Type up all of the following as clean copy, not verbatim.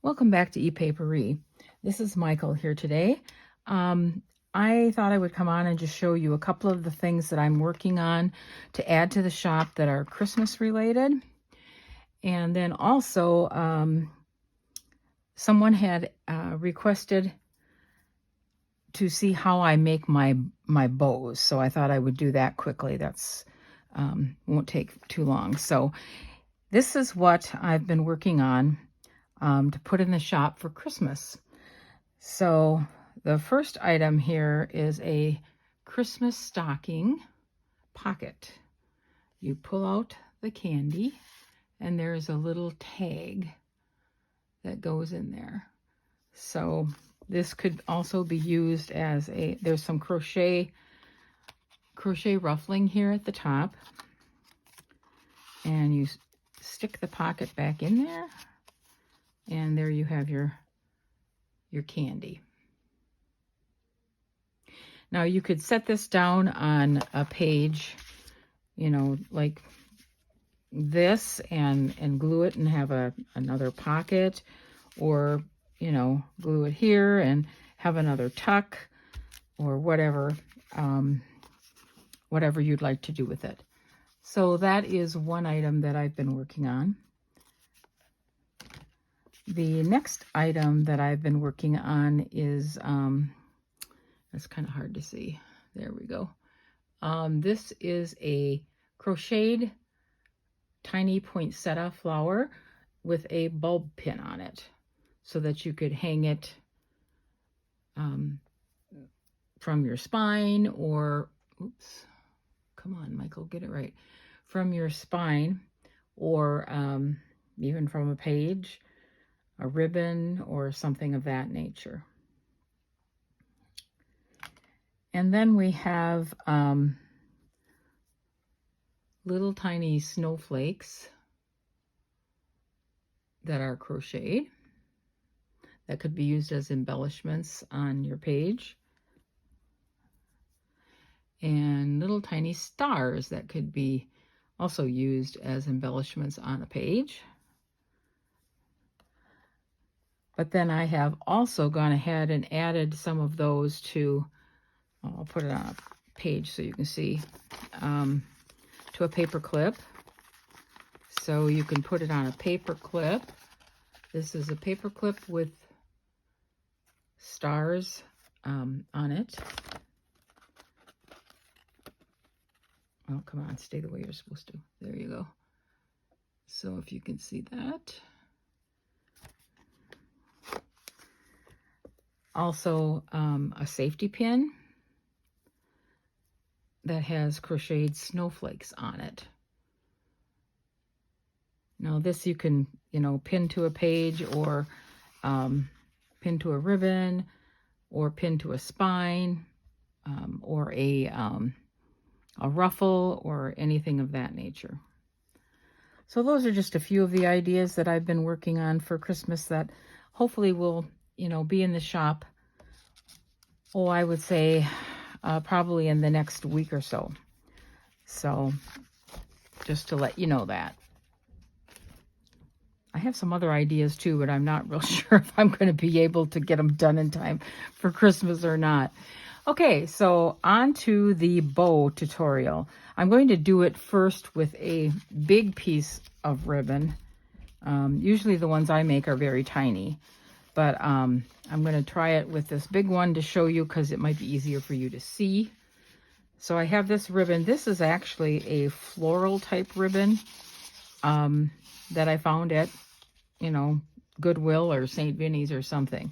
Welcome back to Epapere. This is Michael here today. I thought I would come on and just show you a couple of the things that I'm working on to add to the shop that are Christmas related. And then also, someone had requested to see how I make my bows. So I thought I would do that quickly. That's won't take too long. So this is what I've been working on to put in the shop for Christmas. So the first item here is a Christmas stocking pocket. You pull out the candy and there's a little tag that goes in there. So this could also be used as there's some crochet ruffling here at the top, and you stick the pocket back in there, and there you have your candy. Now you could set this down on a page, you know, like this, and glue it and have another pocket, or, you know, glue it here and have another tuck, or whatever, whatever you'd like to do with it. So that is one item that I've been working on. The next item that I've been working on is, it's kind of hard to see. There we go. This is a crocheted tiny poinsettia flower with a bulb pin on it, so that you could hang it from your spine, or, oops, come on, Michael, get it right, from your spine, or even from a page, a ribbon, or something of that nature. And then we have little tiny snowflakes that are crocheted, that could be used as embellishments on your page, and little tiny stars that could be also used as embellishments on a page. But then I have also gone ahead and added some of those to, I'll put it on a page so you can see, to a paper clip. So you can put it on a paper clip. This is a paper clip with stars on it. Oh, come on, stay the way you're supposed to. There you go. So if you can see that. Also, a safety pin that has crocheted snowflakes on it. Now this you can, you know, pin to a page, or pin to a ribbon, or pin to a spine, or a ruffle, or anything of that nature. So those are just a few of the ideas that I've been working on for Christmas that hopefully will, you know, be in the shop, oh, I would say probably in the next week or so. So just to let you know that. I have some other ideas too, but I'm not real sure if I'm going to be able to get them done in time for Christmas or not. Okay, so on to the bow tutorial. I'm going to do it first with a big piece of ribbon. Usually the ones I make are very tiny, but I'm going to try it with this big one to show you, because it might be easier for you to see. So I have this ribbon. This is actually a floral type ribbon that I found at, you know, Goodwill or St. Vinny's or something.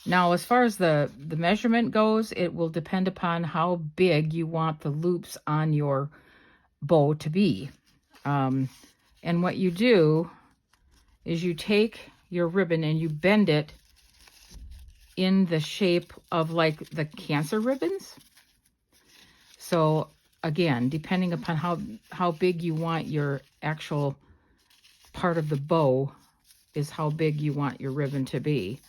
Now, as far as the measurement goes, it will depend upon how big you want the loops on your bow to be. And what you do is you take your ribbon and you bend it in the shape of like the Cancer ribbons. So again, depending upon how big you want your actual part of the bow is how big you want your ribbon to be.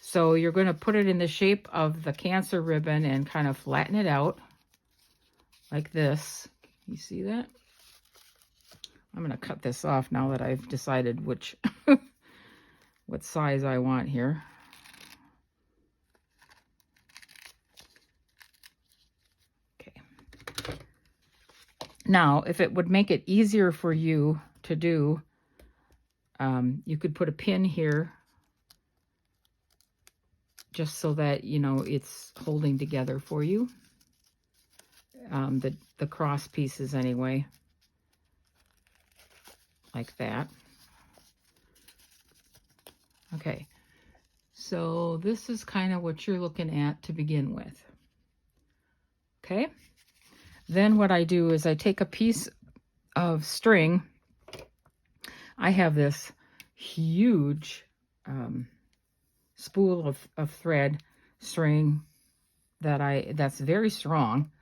So you're going to put it in the shape of the Cancer ribbon and kind of flatten it out like this. You see that? I'm going to cut this off now that I've decided which what size I want here. Okay. Now, if it would make it easier for you to do, you could put a pin here just so that, you know, it's holding together for you. The cross pieces anyway, like that. Okay, so this is kind of what you're looking at to begin with. Okay, then what I do is I take a piece of string. I have this huge spool of thread string that's very strong,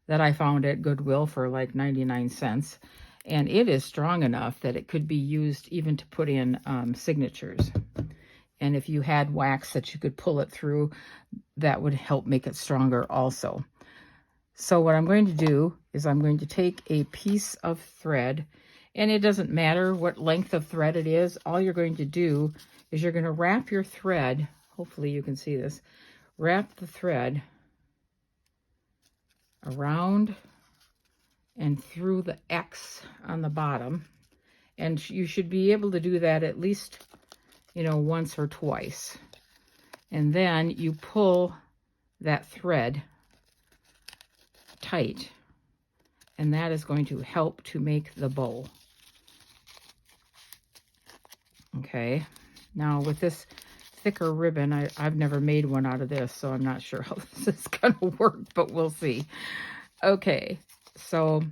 that I found at Goodwill for like 99 cents. And it is strong enough that it could be used even to put in signatures. And if you had wax that you could pull it through, that would help make it stronger also. So what I'm going to do is I'm going to take a piece of thread, and it doesn't matter what length of thread it is. All you're going to do is you're going to wrap your thread, hopefully you can see this, wrap the thread around and through the X on the bottom. And you should be able to do that at least, you know, once or twice. And then you pull that thread tight, and that is going to help to make the bow. Okay, now with this thicker ribbon, I've never made one out of this, so I'm not sure how this is going to work, but we'll see. Okay, so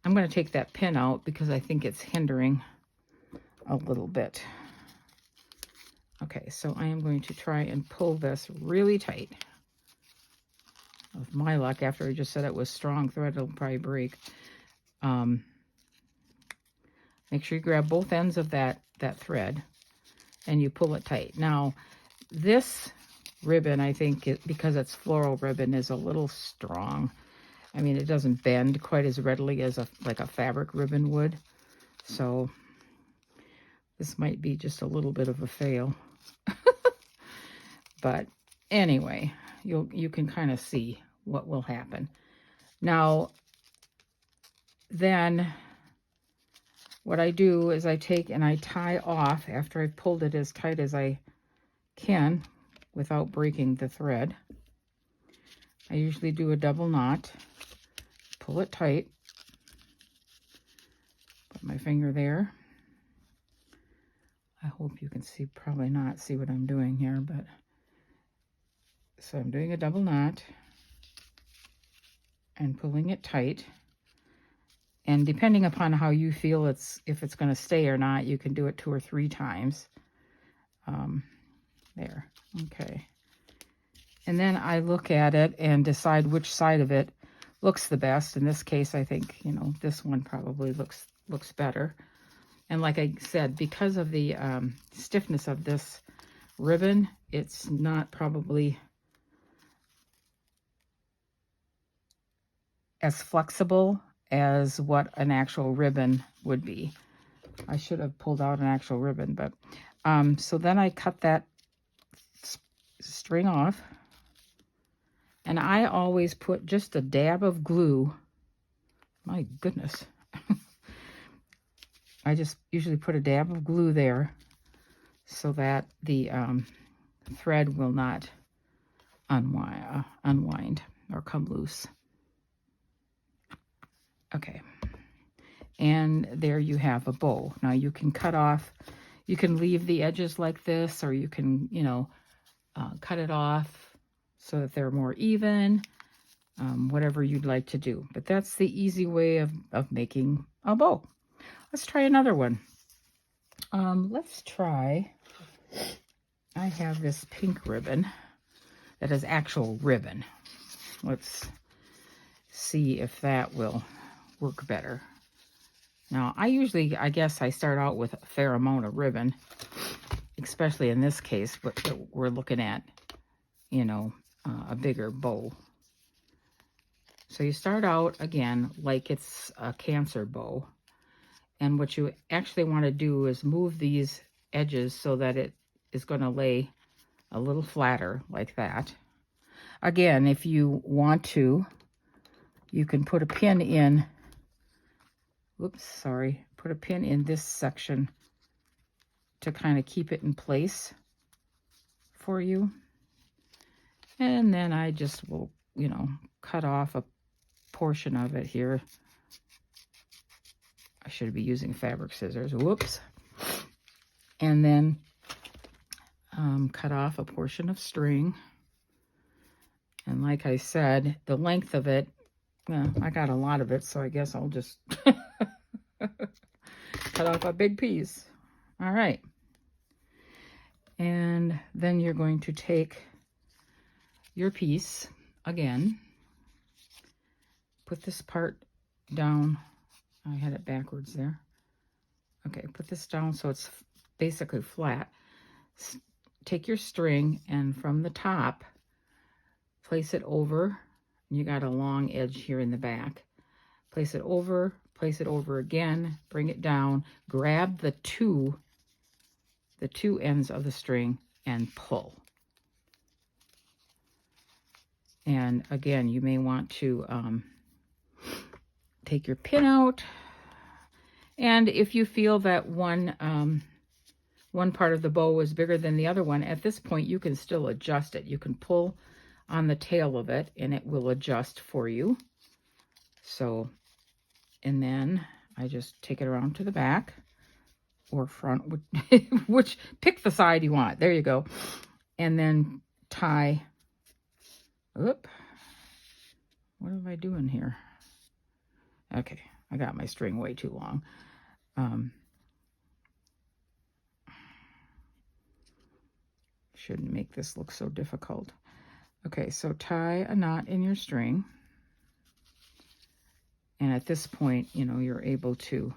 I'm going to take that pin out because I think it's hindering a little bit. Okay, so I am going to try and pull this really tight. With my luck, after I just said it was strong thread, it'll probably break. Make sure you grab both ends of that thread and you pull it tight. Now, this ribbon, I think, because it's floral ribbon, is a little strong. I mean, it doesn't bend quite as readily as like a fabric ribbon would. So this might be just a little bit of a fail. But anyway, you can kind of see what will happen. Now, then what I do is I take and I tie off after I've pulled it as tight as I can without breaking the thread. I usually do a double knot, pull it tight, put my finger there. I hope you can see, probably not see what I'm doing here, but so I'm doing a double knot and pulling it tight. And depending upon how you feel if it's going to stay or not, you can do it 2 or 3 times. There, okay. And then I look at it and decide which side of it looks the best. In this case, I think, you know, this one probably looks better. And like I said, because of the stiffness of this ribbon, it's not probably as flexible as what an actual ribbon would be. I should have pulled out an actual ribbon, but so then I cut that string off, and I always put just a dab of glue. My goodness. I just usually put a dab of glue there so that the thread will not unwind or come loose. Okay, and there you have a bow. Now you can cut off, you can leave the edges like this, or you can, you know, cut it off so that they're more even, whatever you'd like to do. But that's the easy way of making a bow. Let's try another one. Let's try, I have this pink ribbon that is actual ribbon. Let's see if that will work better. Now, I guess I start out with a fair amount of ribbon, especially in this case, but we're looking at, you know, a bigger bow. So you start out, again, like it's a Cancer bow. And what you actually want to do is move these edges so that it is going to lay a little flatter like that. Again, if you want to, you can put a pin in, put a pin in this section to kind of keep it in place for you. And then I just will, you know, cut off a portion of it here. I should be using fabric scissors, whoops. And then cut off a portion of string. And like I said, the length of it, well, I got a lot of it, so I guess I'll just cut off a big piece. All right. And then you're going to take your piece again, put this part down. I had it backwards there. Okay, put this down so it's basically flat. Take your string and from the top, place it over. You got a long edge here in the back. Place it over again, bring it down, grab the two ends of the string and pull. And again, you may want to take your pin out. And if you feel that one part of the bow is bigger than the other one, at this point you can still adjust it. You can pull on the tail of it and it will adjust for you. So, and then I just take it around to the back or front, which pick the side you want. There you go. And then tie. Oop. What am I doing here? Okay, I got my string way too long. Shouldn't make this look so difficult. Okay, so tie a knot in your string. And at this point, you know, you're able to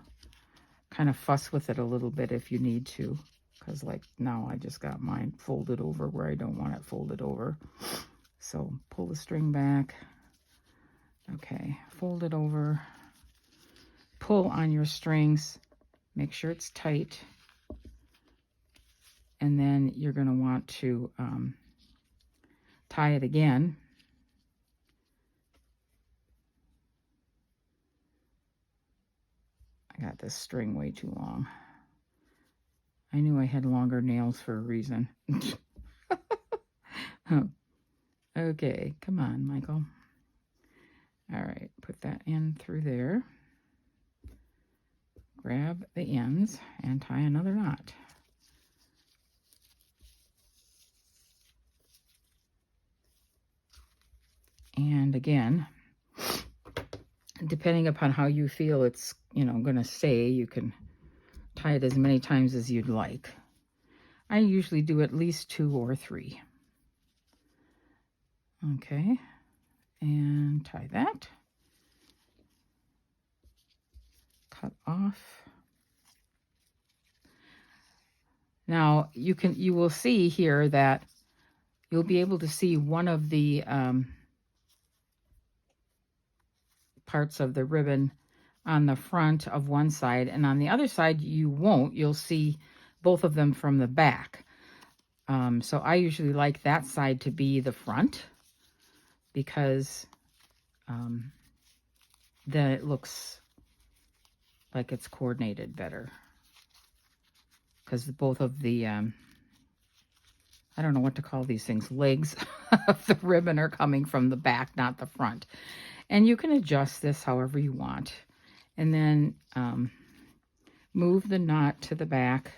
kind of fuss with it a little bit if you need to. Because like now I just got mine folded over where I don't want it folded over. So pull the string back. Okay, fold it over. Pull on your strings. Make sure it's tight. And then you're going to want to tie it again. I got this string way too long. I knew I had longer nails for a reason. Okay, come on, Michael. All right, put that in through there. Grab the ends and tie another knot. And again, depending upon how you feel it's, you know, going to stay, you can tie it as many times as you'd like. I usually do at least 2 or 3. Okay, and tie that. Cut off. Now you will see here that you'll be able to see one of the parts of the ribbon on the front of one side, and on the other side you won't. You'll see both of them from the back. So I usually like that side to be the front because then it looks like it's coordinated better. Because both of the, I don't know what to call these things, legs of the ribbon are coming from the back, not the front. And you can adjust this however you want. And then move the knot to the back,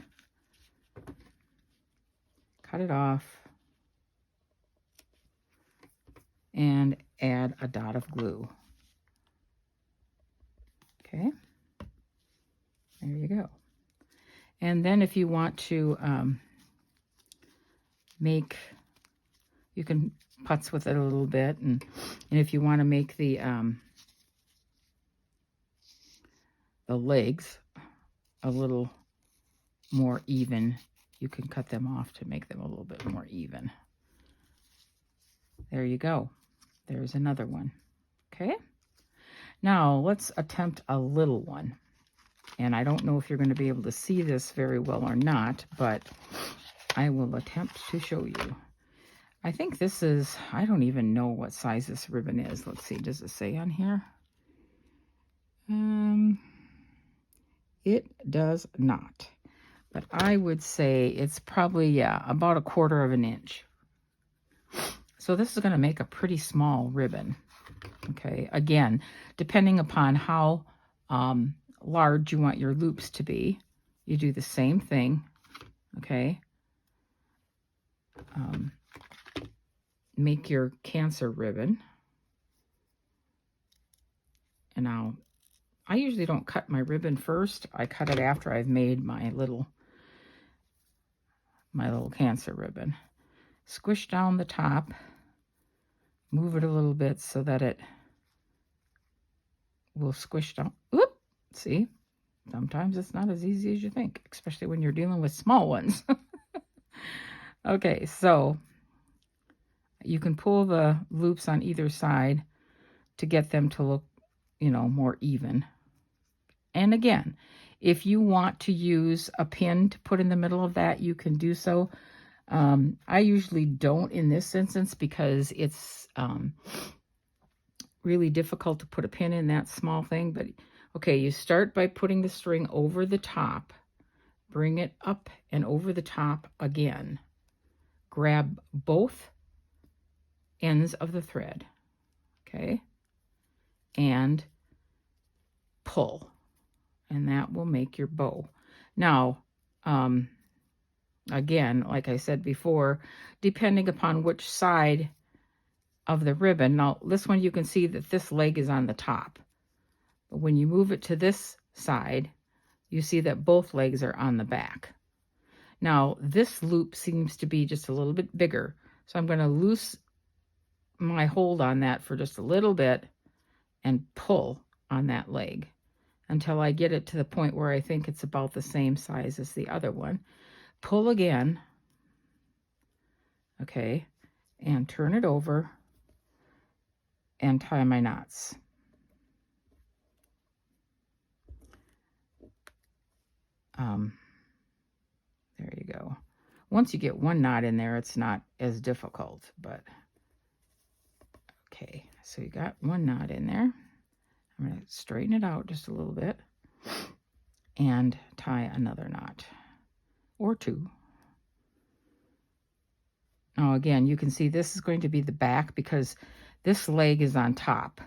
cut it off, and add a dot of glue. Okay, there you go. And then if you want to you can putz with it a little bit, and if you want to make the legs a little more even, you can cut them off to make them a little bit more even. There you go. There's another one. Okay. Now let's attempt a little one. And I don't know if you're going to be able to see this very well or not, but I will attempt to show you. I think this is, I don't even know what size this ribbon is. Let's see, does it say on here? It does not. But I would say it's probably, yeah, about 1/4 of an inch. So this is going to make a pretty small ribbon. Okay, again, depending upon how large you want your loops to be, you do the same thing. Okay. Make your Cancer ribbon. And now, I usually don't cut my ribbon first. I cut it after I've made my little Cancer ribbon. Squish down the top. Move it a little bit so that it will squish down. Whoop! See? Sometimes it's not as easy as you think, especially when you're dealing with small ones. Okay, so you can pull the loops on either side to get them to look, you know, more even. And again, if you want to use a pin to put in the middle of that, you can do so. I usually don't in this instance because it's really difficult to put a pin in that small thing. But okay, you start by putting the string over the top, bring it up and over the top again. Grab both ends of the thread, okay, and pull, and that will make your bow. Now, again, like I said before, depending upon which side of the ribbon, now this one you can see that this leg is on the top, but when you move it to this side, you see that both legs are on the back. Now, this loop seems to be just a little bit bigger, so I'm going to loose my hold on that for just a little bit and pull on that leg until I get it to the point where I think it's about the same size as the other one. Pull again, okay, and turn it over and tie my knots. There you go. Once you get one knot in there, it's not as difficult, but okay, so you got one knot in there. I'm going to straighten it out just a little bit and tie another knot or two. Now again, you can see this is going to be the back because this leg is on top.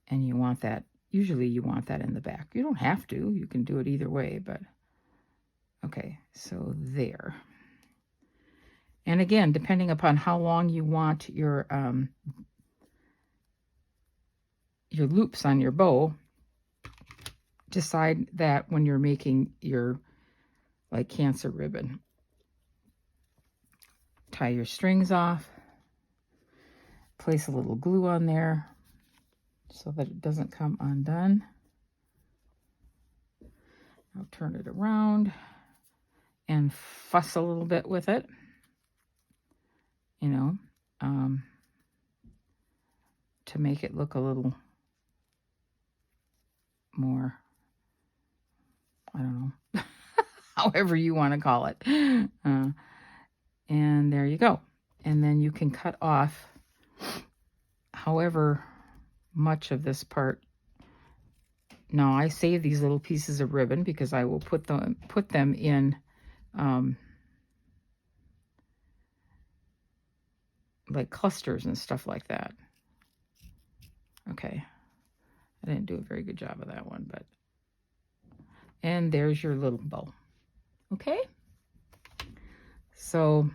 And you want that, usually you want that in the back. You don't have to, you can do it either way, but okay, so there. And again, depending upon how long you want your loops on your bow, decide that when you're making your like Cancer ribbon. Tie your strings off, place a little glue on there so that it doesn't come undone. Now turn it around and fuss a little bit with it, you know, to make it look a little more, I don't know, however you want to call it. And there you go. And then you can cut off however much of this part. Now I save these little pieces of ribbon because I will put them in like clusters and stuff like that. Okay, I didn't do a very good job of that one, but and there's your little bow. Okay, so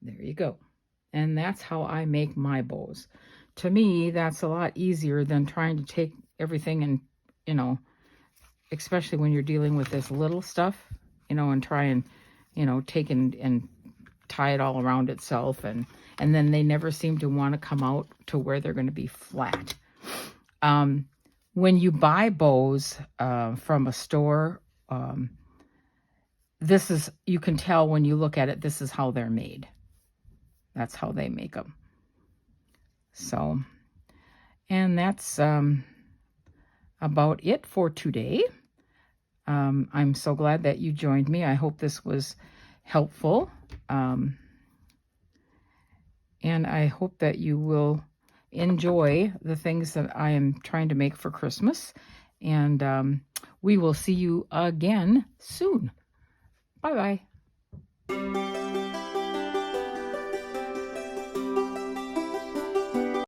there you go. And that's how I make my bows. To me, that's a lot easier than trying to take everything and, you know, especially when you're dealing with this little stuff, you know, and try and, you know, take and tie it all around itself. And then they never seem to want to come out to where they're going to be flat. When you buy bows from a store, this is, you can tell when you look at it, this is how they're made. That's how they make them. So, and that's about it for today. I'm so glad that you joined me. I hope this was helpful. And I hope that you will enjoy the things that I am trying to make for Christmas. And we will see you again soon. Bye-bye.